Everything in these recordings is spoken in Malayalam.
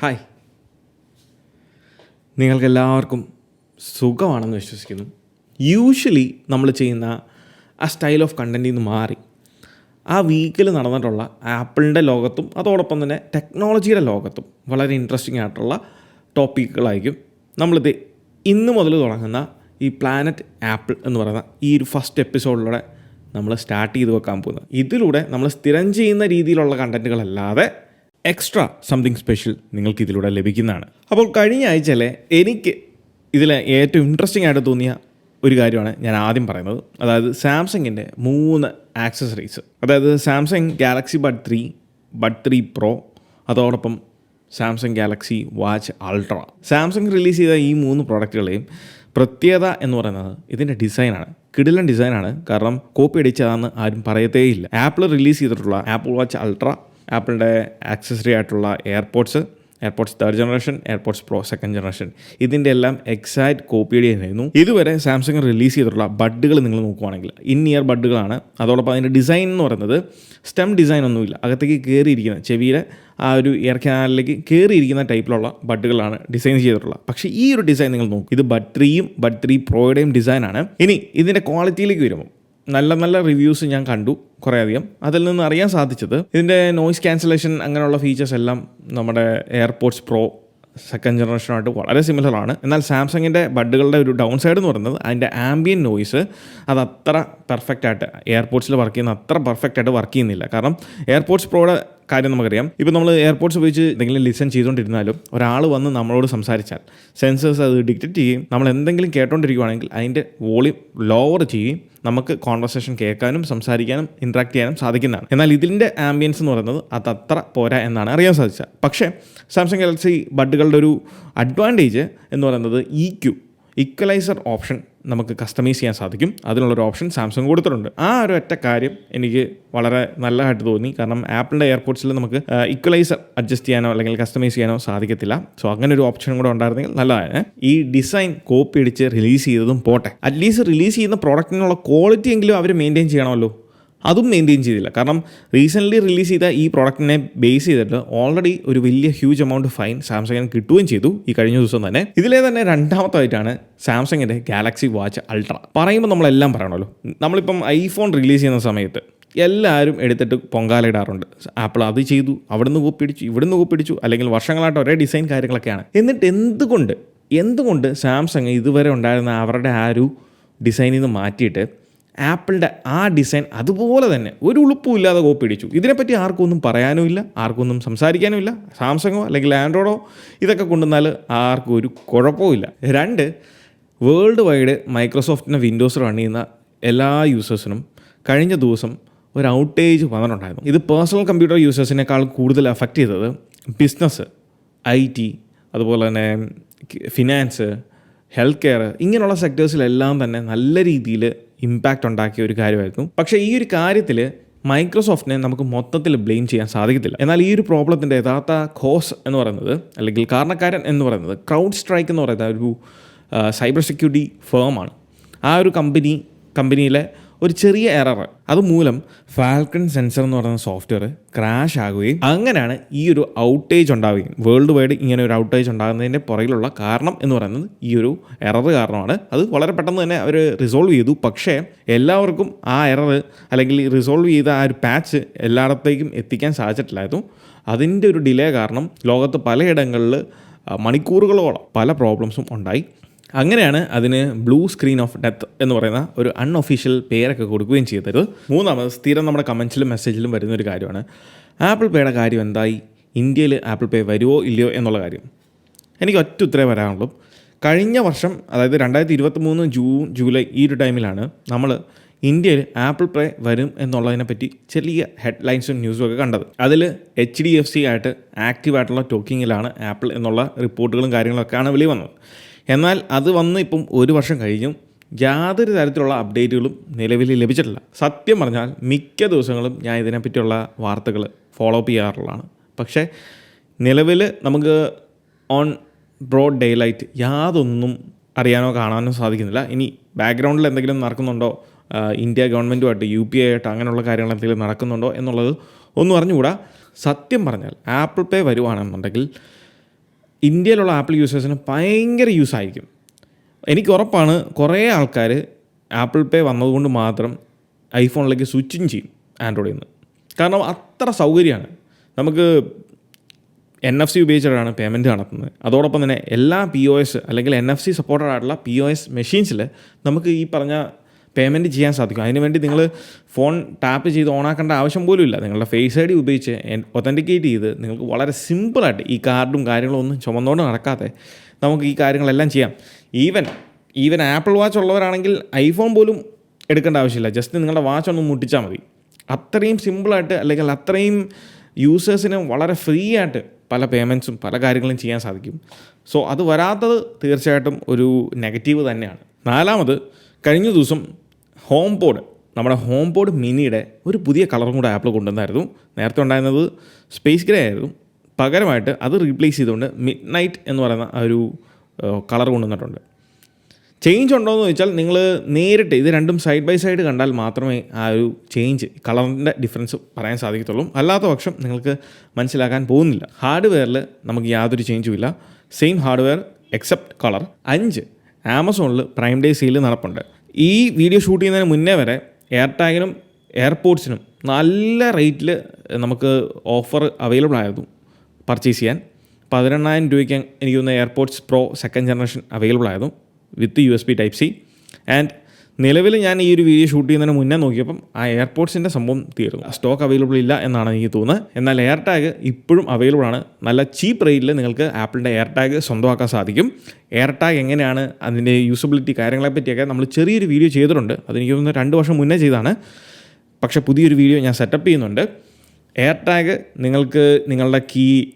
ഹായ്, നിങ്ങൾക്കെല്ലാവർക്കും സുഖമാണെന്ന് വിശ്വസിക്കുന്നു. യൂഷ്വലി നമ്മൾ ചെയ്യുന്ന ആ സ്റ്റൈൽ ഓഫ് കണ്ടൻറ്റിൽ നിന്ന് മാറി ആ വീക്കിൽ നടന്നിട്ടുള്ള ആപ്പിളിൻ്റെ ലോകത്തും അതോടൊപ്പം തന്നെ ടെക്നോളജിയുടെ ലോകത്തും വളരെ ഇൻട്രസ്റ്റിംഗ് ആയിട്ടുള്ള ടോപ്പിക്കുകളായിരിക്കും നമ്മളിത് ഇന്ന് മുതൽ തുടങ്ങുന്ന ഈ പ്ലാനറ്റ് ആപ്പിൾ എന്ന് പറയുന്ന ഈ ഒരു ഫസ്റ്റ് എപ്പിസോഡിലൂടെ നമ്മൾ സ്റ്റാർട്ട് ചെയ്ത് വെക്കാൻ പോകുന്നത്. ഇതിലൂടെ നമ്മൾ സ്ഥിരം ചെയ്യുന്ന രീതിയിലുള്ള കണ്ടൻറ്റുകളല്ലാതെ എക്സ്ട്രാ സംതിങ് സ്പെഷ്യൽ നിങ്ങൾക്ക് ഇതിലൂടെ ലഭിക്കുന്നതാണ്. അപ്പോൾ കഴിഞ്ഞ ആഴ്ചയിലെ എനിക്ക് ഇതിൽ ഏറ്റവും ഇൻട്രസ്റ്റിംഗ് ആയിട്ട് തോന്നിയ ഒരു കാര്യമാണ് ഞാൻ ആദ്യം പറയുന്നത്. അതായത് സാംസങ്ങിൻ്റെ 3 ആക്സസറീസ്, അതായത് സാംസങ് ഗാലക്സി ബഡ് 3 പ്രോ, അതോടൊപ്പം Samsung Galaxy watch ultra. Samsung release ചെയ്ത ഈ 3 പ്രോഡക്റ്റുകളെയും പ്രത്യേകത എന്ന് പറയുന്നത് ഇതിൻ്റെ ഡിസൈനാണ്. കിടിലൻ ഡിസൈനാണ്. കാരണം കോപ്പി അടിച്ചതാണെന്ന് ആരും പറയത്തേയില്ല. ആപ്പിൾ റിലീസ് ചെയ്തിട്ടുള്ള ആപ്പിൾ വാച്ച് അൾട്ര, ആപ്പിളിൻ്റെ ആക്സസറി ആയിട്ടുള്ള AirPods 3rd generation, AirPods pro 2nd generation, ഇതിൻ്റെ എല്ലാം എക്സാക്റ്റ് കോപ്പി തന്നെയായിരുന്നു. ഇതുവരെ സാംസങ് റിലീസ് ചെയ്തിട്ടുള്ള ബഡ്ഡുകൾ നിങ്ങൾ നോക്കുവാണെങ്കിൽ ഇൻ ഇയർ ബഡ്ഡുകളാണ്. അതോടൊപ്പം അതിൻ്റെ ഡിസൈൻ എന്ന് പറയുന്നത് സ്റ്റെം ഡിസൈൻ ഒന്നുമില്ല, അകത്തേക്ക് കയറിയിരിക്കുന്ന ചെവിയുടെ ആ ഒരു ഇയർ ക്യാനലിലേക്ക് കയറിയിരിക്കുന്ന ടൈപ്പിലുള്ള ബഡ്ഡുകളാണ് ഡിസൈൻ ചെയ്തിട്ടുള്ളത്. പക്ഷേ ഈ ഒരു ഡിസൈൻ നിങ്ങൾ നോക്കും, ഇത് ബഡ് 3യും ബഡ് 3 പ്രോയുടെയും ഡിസൈനാണ്. ഇനി ഇതിൻ്റെ ക്വാളിറ്റിയിലേക്ക് വരുമ്പോൾ നല്ല റിവ്യൂസ് ഞാൻ കണ്ടു കുറേയധികം. അതിൽ നിന്ന് അറിയാൻ സാധിച്ചത് ഇതിൻ്റെ നോയ്സ് ക്യാൻസലേഷൻ അങ്ങനെയുള്ള ഫീച്ചേഴ്സ് എല്ലാം നമ്മുടെ എയർപോഡ്സ് പ്രോ 2nd ജനറേഷനായിട്ട് വളരെ സിമിലറാണ്. എന്നാൽ സാംസങ്ങിൻ്റെ ബഡ്ഡുകളുടെ ഒരു ഡൗൺ സൈഡ് എന്ന് പറയുന്നത് അതിൻ്റെ ആംബിയൻ നോയ്സ് അത് അത്ര പെർഫെക്റ്റായിട്ട് എയർപോഡ്സിൽ വർക്ക് ചെയ്യുന്ന അത്ര പെർഫെക്റ്റായിട്ട് വർക്ക് ചെയ്യുന്നില്ല. കാരണം എയർപോഡ്സ് പ്രോയുടെ കാര്യം നമുക്കറിയാം. ഇപ്പോൾ നമ്മൾ എയർപോഡ്സ് ഉപയോഗിച്ച് എന്തെങ്കിലും ലിസൺ ചെയ്തുകൊണ്ടിരുന്നാലും ഒരാൾ വന്ന് നമ്മളോട് സംസാരിച്ചാൽ സെൻസേഴ്സ് അത് ഡിറ്റക്റ്റ് ചെയ്യും. നമ്മൾ എന്തെങ്കിലും കേട്ടോണ്ടിരിക്കുകയാണെങ്കിൽ അതിൻ്റെ വോളിയം ലോവർ ചെയ്യും. നമുക്ക് കോൺവെർസേഷൻ കേൾക്കാനും സംസാരിക്കാനും ഇൻട്രാക്ട് ചെയ്യാനും സാധിക്കുന്നതാണ്. എന്നാൽ ഇതിൻ്റെ ആംബിയൻസ് എന്ന് പറയുന്നത് അത് അത്ര പോരാ എന്നാണ് അറിയാൻ സാധിച്ചത്. പക്ഷേ സാംസങ് ഗാലക്സി ബഡ്ഡുകളുടെ ഒരു അഡ്വാൻറ്റേജ് എന്ന് പറയുന്നത് ഈക്വലൈസർ ഓപ്ഷൻ നമുക്ക് കസ്റ്റമൈസ് ചെയ്യാൻ സാധിക്കും. അതിനുള്ളൊരു ഓപ്ഷൻ സാംസങ് കൊടുത്തിട്ടുണ്ട്. ആ ഒരു ഒറ്റ കാര്യം എനിക്ക് വളരെ നല്ലതായിട്ട് തോന്നി. കാരണം ആപ്പിളിൻ്റെ എയർപോഡ്സിൽ നമുക്ക് ഈക്വലൈസർ അഡ്ജസ്റ്റ് ചെയ്യാനോ അല്ലെങ്കിൽ കസ്റ്റമൈസ് ചെയ്യാനോ സാധിക്കത്തില്ല. സോ അങ്ങനെ ഒരു ഓപ്ഷൻ കൂടെ ഉണ്ടായിരുന്നെങ്കിൽ നല്ലതാണ്. ഈ ഡിസൈൻ കോപ്പി അടിച്ച് റിലീസ് ചെയ്തതും പോട്ടെ, അറ്റ്ലീസ്റ്റ് റിലീസ് ചെയ്യുന്ന പ്രോഡക്റ്റിനുള്ള ക്വാളിറ്റി എങ്കിലും അവർ മെയിൻറ്റെയിൻ ചെയ്യണമല്ലോ. അതും മെയിൻറ്റെയിൻ ചെയ്തില്ല. കാരണം റീസെൻ്റ്ലി റിലീസ് ചെയ്ത ഈ പ്രോഡക്റ്റിനെ ബേസ് ചെയ്തിട്ട് ഓൾറെഡി ഒരു വലിയ ഹ്യൂജ് എമൗണ്ട് ഫൈൻ സാംസങ്ങിന് കിട്ടുകയും ചെയ്തു ഈ കഴിഞ്ഞ ദിവസം തന്നെ. ഇതിലെ തന്നെ രണ്ടാമത്തായിട്ടാണ് സാംസങ്ങിൻ്റെ ഗാലക്സി വാച്ച് അൾട്ര. പറയുമ്പോൾ നമ്മളെല്ലാം പറയണമല്ലോ. നമ്മളിപ്പം ഐഫോൺ റിലീസ് ചെയ്യുന്ന സമയത്ത് എല്ലാവരും എടുത്തിട്ട് പൊങ്കാലയിടാറുണ്ട്. ആപ്പിൾ അത് ചെയ്തു, അവിടുന്ന് കോപ്പിടിച്ചു, ഇവിടുന്ന് കോപ്പിടിച്ചു, അല്ലെങ്കിൽ വർഷങ്ങളായിട്ട് ഒരേ ഡിസൈൻ കാര്യങ്ങളൊക്കെയാണ്. എന്നിട്ട് എന്തുകൊണ്ട് സാംസങ് ഇതുവരെ ഉണ്ടായിരുന്ന അവരുടെ ആ ഒരു ഡിസൈനിൽ നിന്ന് മാറ്റിയിട്ട് ആപ്പിളിൻ്റെ ആ ഡിസൈൻ അതുപോലെ തന്നെ ഒരു ഉളുപ്പും ഇല്ലാതെ കോപ്പി അടിച്ചു? ഇതിനെപ്പറ്റി ആർക്കും ഒന്നും പറയാനും ഇല്ല, ആർക്കും ഒന്നും സംസാരിക്കാനും ഇല്ല. സാംസങ്ങോ അല്ലെങ്കിൽ ആൻഡ്രോയിഡോ ഇതൊക്കെ കൊണ്ടുവന്നാൽ ആർക്കും ഒരു കുഴപ്പമില്ല. 2, വേൾഡ് വൈഡ് മൈക്രോസോഫ്റ്റിൻ്റെ വിൻഡോസ് റൺ ചെയ്യുന്ന എല്ലാ യൂസേഴ്സിനും കഴിഞ്ഞ ദിവസം ഒരു ഔട്ടേജ് വന്നിട്ടുണ്ടായിരുന്നു. ഇത് പേഴ്സണൽ കമ്പ്യൂട്ടർ യൂസേഴ്സിനേക്കാൾ കൂടുതൽ അഫക്റ്റ് ചെയ്തത് ബിസിനസ്, IT, അതുപോലെ തന്നെ ഫിനാൻസ്, ഹെൽത്ത് കെയർ, ഇങ്ങനെയുള്ള സെക്ടേഴ്സിലെല്ലാം തന്നെ നല്ല രീതിയിൽ ഇമ്പാക്റ്റ് ഉണ്ടാക്കിയ ഒരു കാര്യമായിരുന്നു. പക്ഷേ ഈ ഒരു കാര്യത്തിൽ മൈക്രോസോഫ്റ്റിനെ നമുക്ക് മൊത്തത്തിൽ ബ്ലെയിം ചെയ്യാൻ സാധിക്കത്തില്ല. എന്നാൽ ഈ ഒരു പ്രോബ്ലത്തിൻ്റെ യഥാർത്ഥ കോസ് എന്ന് പറയുന്നത്, അല്ലെങ്കിൽ കാരണക്കാരൻ എന്ന് പറയുന്നത്, ക്രൗഡ് സ്ട്രൈക്ക് എന്ന് പറയുന്ന ഒരു സൈബർ സെക്യൂരിറ്റി ഫേമാണ്. ആ ഒരു കമ്പനിയിലെ ഒരു ചെറിയ എറർ അതുമൂലം ഫാൽക്കൺ സെൻസർ എന്ന് പറയുന്ന സോഫ്റ്റ്വെയർ ക്രാഷ് ആകുകയും അങ്ങനെയാണ് ഈ ഒരു ഔട്ടേജ് ഉണ്ടാവുകയും വേൾഡ് വൈഡ് ഇങ്ങനെ ഒരു ഔട്ടേജ് ഉണ്ടാകുന്നതിൻ്റെ പുറകിലുള്ള കാരണം എന്ന് പറയുന്നത് ഈ ഒരു എറർ കാരണമാണ്. അത് വളരെ പെട്ടെന്ന് തന്നെ അവർ റിസോൾവ് ചെയ്തു. പക്ഷേ എല്ലാവർക്കും ആ എറർ അല്ലെങ്കിൽ റിസോൾവ് ചെയ്ത ആ ഒരു പാച്ച് എല്ലായിടത്തേക്കും എത്തിക്കാൻ സാധിച്ചിട്ടില്ലായിരുന്നു. അതിൻ്റെ ഒരു ഡിലേ കാരണം ലോകത്ത് പലയിടങ്ങളിൽ മണിക്കൂറുകളോളം പല പ്രോബ്ലംസും ഉണ്ടായി. അങ്ങനെയാണ് അതിന് ബ്ലൂ സ്ക്രീൻ ഓഫ് ഡെത്ത് എന്ന് പറയുന്ന ഒരു അൺഒഫീഷ്യൽ പേരൊക്കെ കൊടുക്കുകയും ചെയ്തത്. 3, സ്ഥിരം നമ്മുടെ കമൻസിലും മെസ്സേജിലും വരുന്നൊരു കാര്യമാണ് ആപ്പിൾ പേയുടെ കാര്യം എന്തായി, ഇന്ത്യയിൽ ആപ്പിൾ പേ വരുമോ ഇല്ലയോ എന്നുള്ള കാര്യം. എനിക്ക് ഒറ്റ ഉത്തരവേ വരാനുള്ളൂ. കഴിഞ്ഞ വർഷം, അതായത് 2023 ജൂൺ ജൂലൈ ഈ ഒരു ടൈമിലാണ് നമ്മൾ ഇന്ത്യയിൽ ആപ്പിൾ പേ വരും എന്നുള്ളതിനെപ്പറ്റി ചെറിയ ഹെഡ്ലൈൻസും ന്യൂസും ഒക്കെ കണ്ടത്. അതിൽ HDFC ആയിട്ട് ആക്റ്റീവായിട്ടുള്ള ടോക്കിങ്ങിലാണ് ആപ്പിൾ എന്നുള്ള റിപ്പോർട്ടുകളും കാര്യങ്ങളൊക്കെയാണ് വെളി വന്നത്. എന്നാൽ അത് വന്ന് ഇപ്പം 1 വർഷം കഴിഞ്ഞും യാതൊരു തരത്തിലുള്ള അപ്ഡേറ്റുകളും നിലവിൽ ലഭിച്ചിട്ടില്ല. സത്യം പറഞ്ഞാൽ മിക്ക ദിവസങ്ങളും ഞാൻ ഇതിനെപ്പറ്റിയുള്ള വാർത്തകൾ ഫോളോ അപ്പ് ചെയ്യാറുള്ളതാണ്. പക്ഷേ നിലവിൽ നമുക്ക് ഓൺ ബ്രോഡ് ഡേ ലൈറ്റ് യാതൊന്നും അറിയാനോ കാണാനോ സാധിക്കുന്നില്ല. ഇനി ബാക്ക്ഗ്രൗണ്ടിൽ എന്തെങ്കിലും നടക്കുന്നുണ്ടോ, ഇന്ത്യ ഗവൺമെൻറ്റുമായിട്ട് UPI ആയിട്ട് അങ്ങനെയുള്ള കാര്യങ്ങൾ എന്തെങ്കിലും നടക്കുന്നുണ്ടോ എന്നുള്ളത് ഒന്നും അറിഞ്ഞുകൂടാ. സത്യം പറഞ്ഞാൽ ആപ്പിൾ പേ വരുവാണെന്നുണ്ടെങ്കിൽ ഇന്ത്യയിലുള്ള ആപ്പിൾ യൂസേഴ്സിന് ഭയങ്കര യൂസ് ആയിരിക്കും. എനിക്ക് ഉറപ്പാണ് കുറേ ആൾക്കാർ ആപ്പിൾ പേ വന്നതുകൊണ്ട് മാത്രം ഐഫോണിലേക്ക് സ്വിച്ചിങ് ചെയ്യും ആൻഡ്രോയിഡിൽ നിന്ന്. കാരണം അത്ര സൗകര്യമാണ്. നമുക്ക് NFC ഉപയോഗിച്ചിട്ടാണ് പേയ്മെൻറ്റ് നടത്തുന്നത്. അതോടൊപ്പം തന്നെ എല്ലാ POS അല്ലെങ്കിൽ NFC സപ്പോർട്ടഡ് ആയിട്ടുള്ള POS മെഷീൻസിൽ നമുക്ക് ഈ പറഞ്ഞ പേയ്മെൻറ്റ് ചെയ്യാൻ സാധിക്കും. അതിനുവേണ്ടി നിങ്ങൾ ഫോൺ ടാപ്പ് ചെയ്ത് ഓണാക്കേണ്ട ആവശ്യം പോലും ഇല്ല. നിങ്ങളുടെ ഫേസ് ID ഉപയോഗിച്ച് ഒതൻറ്റിക്കേറ്റ് ചെയ്ത് നിങ്ങൾക്ക് വളരെ സിമ്പിളായിട്ട് ഈ കാർഡും കാര്യങ്ങളും ഒന്നും ചുമന്നുകൊണ്ട് നടക്കാതെ നമുക്ക് ഈ കാര്യങ്ങളെല്ലാം ചെയ്യാം. ഈവൻ ആപ്പിൾ വാച്ച് ഉള്ളവരാണെങ്കിൽ ഐഫോൺ പോലും എടുക്കേണ്ട ആവശ്യമില്ല. ജസ്റ്റ് നിങ്ങളുടെ വാച്ച് ഒന്ന് മുട്ടിച്ചാൽ മതി. അത്രയും സിമ്പിളായിട്ട് അല്ലെങ്കിൽ അത്രയും യൂസേഴ്സിന് വളരെ ഫ്രീ ആയിട്ട് പല പേയ്മെൻറ്റ്സും പല കാര്യങ്ങളും ചെയ്യാൻ സാധിക്കും. സോ അത് വരാത്തത് തീർച്ചയായിട്ടും ഒരു നെഗറ്റീവ് തന്നെയാണ്. നാലാമത്, കഴിഞ്ഞ ദിവസം നമ്മുടെ ഹോം പോഡ് മിനിയുടെ ഒരു പുതിയ കളറും കൂടെ ആപ്പിൾ കൊണ്ടുവന്നായിരുന്നു. നേരത്തെ ഉണ്ടായിരുന്നത് സ്പേസ് ഗ്രേ ആയിരുന്നു. പകരമായിട്ട് അത് റീപ്ലേസ് ചെയ്തുകൊണ്ട് മിഡ് നൈറ്റ് എന്ന് പറയുന്ന ആ ഒരു കളർ കൊണ്ടുവന്നിട്ടുണ്ട്. ചേഞ്ച് ഉണ്ടോയെന്ന് ചോദിച്ചാൽ നിങ്ങൾ നേരിട്ട് ഇത് രണ്ടും സൈഡ് ബൈ സൈഡ് കണ്ടാൽ മാത്രമേ ആ ഒരു ചേഞ്ച് കളറിൻ്റെ ഡിഫറൻസ് പറയാൻ സാധിക്കത്തുള്ളൂ. അല്ലാത്ത പക്ഷം നിങ്ങൾക്ക് മനസ്സിലാക്കാൻ പോകുന്നില്ല. ഹാർഡ്വെയറിൽ നമുക്ക് യാതൊരു ചേഞ്ചും ഇല്ല. Same hardware except colour. 5 ആമസോണിൽ പ്രൈം ഡേ സെയിൽ നടപ്പുണ്ട്. ഈ വീഡിയോ ഷൂട്ട് ചെയ്യുന്നതിന് മുന്നേ വരെ എയർടാഗിനും എയർപോഡ്സിനും നല്ല റേറ്റിൽ നമുക്ക് ഓഫർ അവൈലബിൾ ആയിരുന്നു പർച്ചേസ് ചെയ്യാൻ. 18,000 രൂപയ്ക്ക് എനിക്ക് തോന്നുന്ന AirPods pro 2nd generation available ആയിരുന്നു വിത്ത് USB Type-C. ആൻഡ് നിലവിൽ ഞാൻ ഈ ഒരു വീഡിയോ ഷൂട്ട് ചെയ്യുന്നതിന് മുന്നേ നോക്കിയപ്പം ആ എയർപോഡ്സിൻ്റെ സംഭവം തീർന്നു. സ്റ്റോക്ക് അവൈലബിൾ ഇല്ല എന്നാണ് എനിക്ക് തോന്നുന്നത്. എന്നാൽ എയർടാഗ് ഇപ്പോഴും അവൈലബിൾ ആണ്. നല്ല ചീപ്പ് റേറ്റിൽ നിങ്ങൾക്ക് ആപ്പിളിൻ്റെ എയർടാഗ് സ്വന്തമാക്കാൻ സാധിക്കും. എയർടാഗ് എങ്ങനെയാണ്, അതിൻ്റെ യൂസബിലിറ്റി കാര്യങ്ങളെ പറ്റിയൊക്കെ നമ്മൾ ചെറിയൊരു വീഡിയോ ചെയ്തിട്ടുണ്ട്. അതെനിക്ക് തോന്നുന്നു 2 വർഷം മുന്നേ ചെയ്താണ്. പക്ഷേ പുതിയൊരു വീഡിയോ ഞാൻ സെറ്റപ്പ് ചെയ്യുന്നുണ്ട്. എയർടാഗ് നിങ്ങൾക്ക് നിങ്ങളുടെ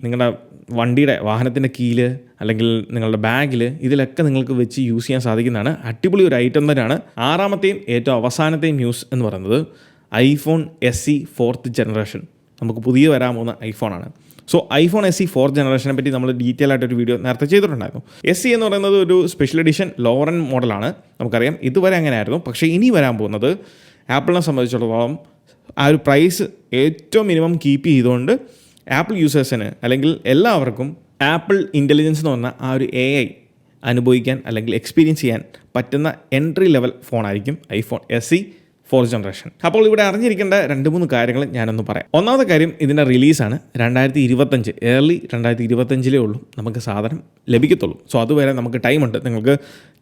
നിങ്ങളുടെ വണ്ടിയുടെ വാഹനത്തിൻ്റെ കീയിൽ അല്ലെങ്കിൽ നിങ്ങളുടെ ബാഗിൽ ഇതിലൊക്കെ നിങ്ങൾക്ക് വെച്ച് യൂസ് ചെയ്യാൻ സാധിക്കുന്നതാണ്. അടിപൊളി ഒരു ഐറ്റം തന്നെയാണ്. 6ാമത്തെയും ഏറ്റവും അവസാനത്തെയും ന്യൂസ് എന്ന് പറയുന്നത് iPhone SE 4th ജനറേഷൻ നമുക്ക് പുതിയ വരാൻ പോകുന്ന ഐഫോണാണ്. സോ iPhone SE 4th ജനറേഷനെ പറ്റി നമ്മൾ ഡീറ്റെയിൽ ആയിട്ടൊരു വീഡിയോ നേരത്തെ ചെയ്തിട്ടുണ്ടായിരുന്നു. SE എന്ന് പറയുന്നത് ഒരു സ്പെഷ്യൽ എഡിഷൻ ലോവർ എൻഡ് മോഡലാണ്. നമുക്കറിയാം ഇതുവരെ അങ്ങനെയായിരുന്നു. പക്ഷേ ഇനി വരാൻ പോകുന്നത് ആപ്പിളിനെ സംബന്ധിച്ചിടത്തോളം ആ ഒരു പ്രൈസ് ഏറ്റവും മിനിമം കീപ്പ് ചെയ്തുകൊണ്ട് ആപ്പിൾ യൂസേഴ്സിന് അല്ലെങ്കിൽ എല്ലാവർക്കും ആപ്പിൾ ഇൻ്റലിജൻസ് എന്ന് പറഞ്ഞാൽ ആ ഒരു AI അനുഭവിക്കാൻ അല്ലെങ്കിൽ എക്സ്പീരിയൻസ് ചെയ്യാൻ പറ്റുന്ന എൻട്രി ലെവൽ ഫോണായിരിക്കും iPhone SE 4th ജനറേഷൻ. അപ്പോൾ ഇവിടെ അറിഞ്ഞിരിക്കേണ്ട 2-3 കാര്യങ്ങൾ ഞാനൊന്ന് പറയാം. ഒന്നാമത്തെ കാര്യം, ഇതിൻ്റെ റിലീസാണ് 2025, ഏർലി 2025 ഉള്ളൂ നമുക്ക് സാധനം ലഭിക്കത്തുള്ളൂ. സോ അതുവരെ നമുക്ക് ടൈമുണ്ട്. നിങ്ങൾക്ക്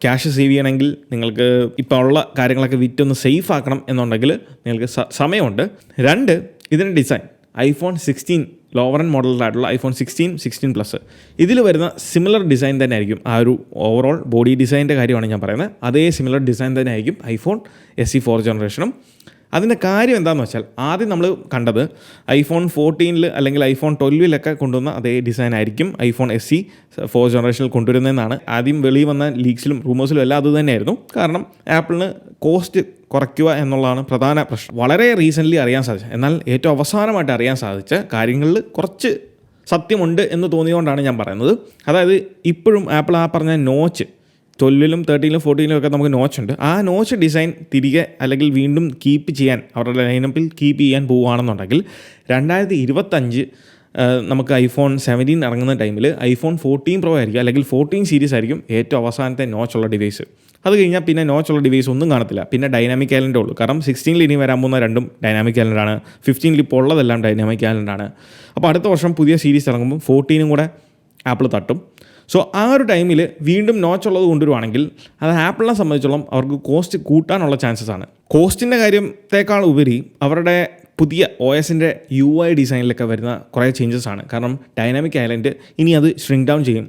ക്യാഷ് സേവ് ചെയ്യണമെങ്കിൽ, നിങ്ങൾക്ക് ഇപ്പോൾ ഉള്ള കാര്യങ്ങളൊക്കെ വിറ്റൊന്ന് സേഫ് ആക്കണം എന്നുണ്ടെങ്കിൽ നിങ്ങൾക്ക് സമയമുണ്ട്. 2, ഇതിൻ്റെ ഡിസൈൻ iPhone 16 ലോവർ എൻഡ് മോഡലായിട്ടുള്ള iPhone 16, 16 ഇതിൽ വരുന്ന സിമിലർ ഡിസൈൻ തന്നെ ആയിരിക്കും. ആ ഒരു ഓവറോൾ ബോഡി ഡിസൈൻ്റെ കാര്യമാണ് ഞാൻ പറയുന്നത്. അതേ സിമിലർ ഡിസൈൻ തന്നെ ആയിരിക്കും iPhone SE 4th ജനറേഷനും. അതിൻ്റെ കാര്യം എന്താണെന്ന് വെച്ചാൽ, ആദ്യം നമ്മൾ കണ്ടത് iPhone 14 അല്ലെങ്കിൽ iPhone 12 കൊണ്ടുവന്ന അതേ ഡിസൈൻ ആയിരിക്കും iPhone SE 4th ജനറേഷനിൽ കൊണ്ടുവരുന്നതെന്നാണ് ആദ്യം വെളിയിൽ വന്ന ലീക്സിലും റൂമേഴ്സിലും എല്ലാം അത് തന്നെയായിരുന്നു. കാരണം ആപ്പിളിന് കോസ്റ്റ് കുറയ്ക്കുക എന്നുള്ളതാണ് പ്രധാന പ്രശ്നം. വളരെ റീസെൻ്റ്ലി അറിയാൻ സാധിച്ചു. എന്നാൽ ഏറ്റവും അവസാനമായിട്ട് അറിയാൻ സാധിച്ച കാര്യങ്ങളിൽ കുറച്ച് സത്യമുണ്ട് എന്ന് തോന്നിയതുകൊണ്ടാണ് ഞാൻ പറയുന്നത്. അതായത് ഇപ്പോഴും ആപ്പിൾ ആ പറഞ്ഞ നോച്ച് 12-ലും 13-ലും 14-ലും ഒക്കെ നമുക്ക് നോച്ചുണ്ട്. ആ നോച്ച് ഡിസൈൻ തിരികെ അല്ലെങ്കിൽ വീണ്ടും കീപ്പ് ചെയ്യാൻ, അവരുടെ ലൈനപ്പിൽ കീപ്പ് ചെയ്യാൻ പോവുകയാണെന്നുണ്ടെങ്കിൽ 2025 നമുക്ക് iPhone 17 ഇറങ്ങുന്ന ടൈമിൽ iPhone 14 Pro ആയിരിക്കും അല്ലെങ്കിൽ 14 സീരീസ് ആയിരിക്കും ഏറ്റവും അവസാനത്തെ നോച്ചുള്ള ഡിവൈസ്. അത് കഴിഞ്ഞാൽ പിന്നെ നോച്ചുള്ള ഡിവൈസ് ഒന്നും കാണത്തില്ല. പിന്നെ ഡൈനാമിക് കാലണ്ടർ ഉള്ളൂ. കാരണം 16-ൽ ഇനി വരാൻ പോകുന്ന രണ്ടും ഡൈനാമിക് കാലണ്ടറാണ്. 15-ൽ ഇപ്പോൾ ഉള്ളതെല്ലാം ഡൈനാമിക് കാലണ്ടറാണ്. അപ്പോൾ അടുത്ത വർഷം പുതിയ സീരീസ് ഇറങ്ങുമ്പോൾ 14-നും കൂടെ ആപ്പിൾ തട്ടും. സോ ആ ഒരു ടൈമിൽ വീണ്ടും നോച്ചുള്ളത് കൊണ്ടുവരുവാണെങ്കിൽ അത് ആപ്പിളിനെ സംബന്ധിച്ചോളം അവർക്ക് കോസ്റ്റ് കൂട്ടാനുള്ള ചാൻസസ് ആണ്. കോസ്റ്റിൻ്റെ കാര്യത്തേക്കാൾ ഉപരി അവരുടെ പുതിയ OSൻ്റെ UI ഡിസൈനിലൊക്കെ വരുന്ന കുറേ ചേഞ്ചസ് ആണ്. കാരണം ഡൈനാമിക് ഐലൻഡ് ഇനി അത് ഷ്രിങ്ക് ഡൗൺ ചെയ്യും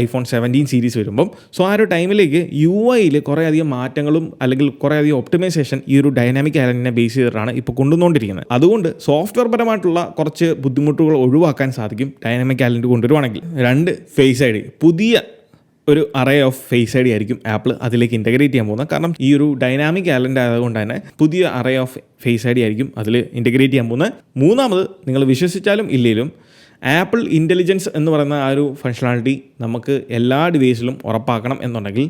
iPhone 17 സീരീസ് വരുമ്പം. സോ ആ ഒരു ടൈമിലേക്ക് UIയിൽ കുറേയധികം മാറ്റങ്ങളും അല്ലെങ്കിൽ കുറേയധികം ഒപ്റ്റിമൈസേഷൻ ഈ ഒരു ഡൈനാമിക് ഐലൻഡിനെ ബേസ് ചെയ്തിട്ടാണ് ഇപ്പോൾ കൊണ്ടുവന്നുകൊണ്ടിരിക്കുന്നത്. അതുകൊണ്ട് സോഫ്റ്റ്വെയർ പരമായിട്ടുള്ള കുറച്ച് ബുദ്ധിമുട്ടുകൾ ഒഴിവാക്കാൻ സാധിക്കും ഡൈനാമിക് ഐലൻഡ് കൊണ്ടുവരുവാണെങ്കിൽ. 2, ഫേസ് ID. പുതിയ ഒരു അറേ ഓഫ് ഫേസ് ID ആയിരിക്കും ആപ്പിൾ അതിലേക്ക് ഇൻറ്റഗ്രേറ്റ് ചെയ്യാൻ പോകുന്നത്. കാരണം ഈ ഒരു ഡൈനാമിക് ഐലൻഡ് ആയതുകൊണ്ട് തന്നെ പുതിയ അറേ ഓഫ് ഫേസ് ID ആയിരിക്കും അതിൽ ഇൻറ്റഗ്രേറ്റ് ചെയ്യാൻ പോകുന്നത്. 3ാമത്, നിങ്ങൾ വിശ്വസിച്ചാലും ഇല്ലെങ്കിലും ആപ്പിൾ ഇൻ്റലിജൻസ് എന്ന് പറയുന്ന ആ ഒരു ഫങ്ഷണാലിറ്റി നമുക്ക് എല്ലാ ഡിവൈസിലും ഉറപ്പാക്കണം എന്നുണ്ടെങ്കിൽ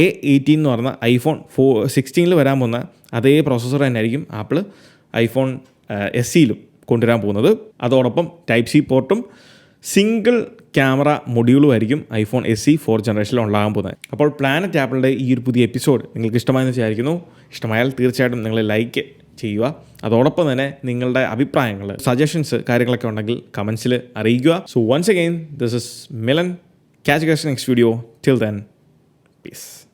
A18 എന്ന് പറയുന്ന iPhone 16-ൽ വരാൻ പോകുന്ന അതേ പ്രോസസ്സർ തന്നെയായിരിക്കും ആപ്പിൾ iPhone SEയിലും കൊണ്ടുവരാൻ പോകുന്നത്. അതോടൊപ്പം Type-C പോർട്ടും സിംഗിൾ ക്യാമറ മൊഡ്യൂളും ആയിരിക്കും ഐഫോൺ SE 4 ജനറേഷനിൽ ഉണ്ടാകാൻ പോകുന്നത്. അപ്പോൾ പ്ലാനറ്റ് ആപ്പിളിൻ്റെ ഈ ഒരു പുതിയ എപ്പിസോഡ് നിങ്ങൾക്ക് ഇഷ്ടമായെന്ന് വിചാരിക്കുന്നു. ഇഷ്ടമായാൽ തീർച്ചയായിട്ടും നിങ്ങൾ ലൈക്ക് ചെയ്യുക. അതോടൊപ്പം തന്നെ നിങ്ങളുടെ അഭിപ്രായങ്ങൾ, സജഷൻസ്, കാര്യങ്ങളൊക്കെ ഉണ്ടെങ്കിൽ കമൻസിൽ അറിയിക്കുക. So once again, this is Milan. Catch you guys in the next video. Till then, peace.